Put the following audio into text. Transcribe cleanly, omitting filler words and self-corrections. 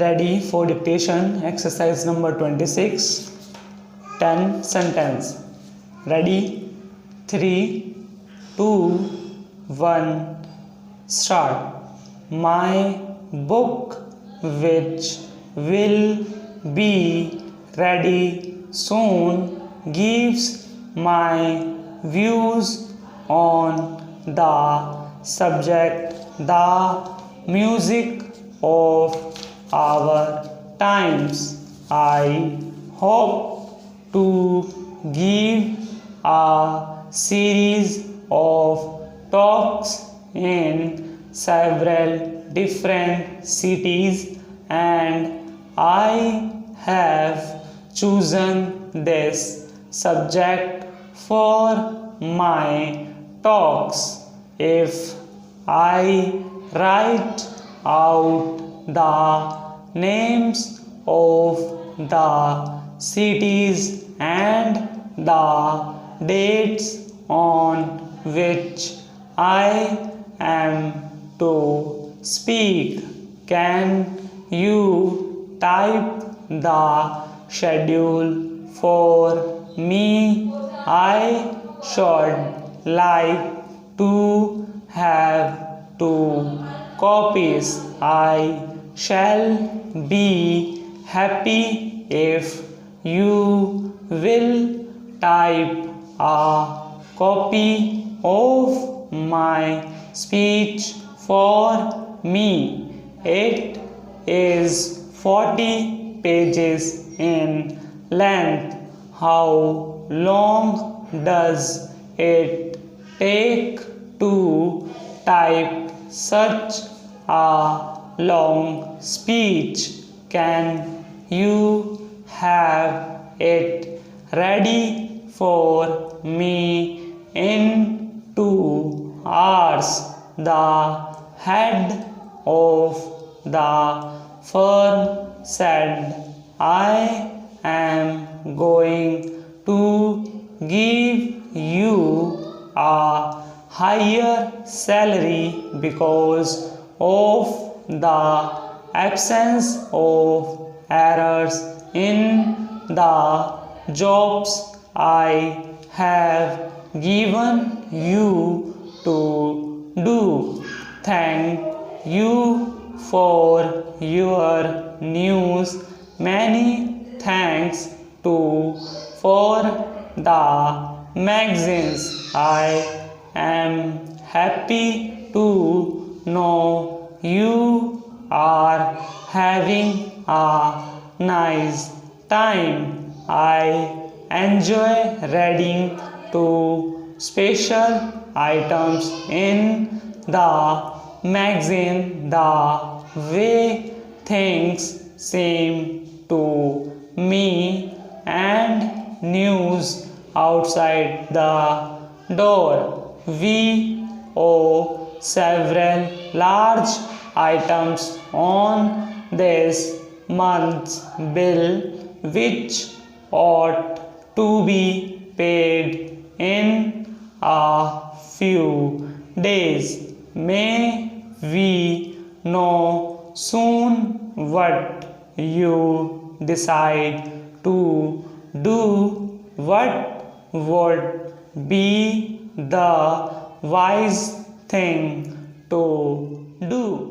Ready for dictation. Exercise number 26. 10 sentence. Ready? 3, 2, 1. Start. My book, which will be ready soon, gives my views on the subject, the music of our times. I hope to give a series of talks in several different cities, and I have chosen this subject for my talks. If I write out the names of the cities and the dates on which I am to speak, can you type the schedule for me? I should like to have 2 copies. I shall be happy if you will type a copy of my speech for me. It is 40 pages in length. How long does it take to type such a long speech? Can you have it ready for me in 2 hours? The head of the firm said, I am going to give you a higher salary because of the absence of errors in the jobs I have given you to do. Thank you for your news. Many thanks for the magazines. I am happy to know you are having a nice time. I enjoy reading to special items in the magazine. The way things seem to me and news outside the door. We owe several large items on this month's bill, which ought to be paid in a few days. May we know soon what you decide to do. What would be the wise thing to do?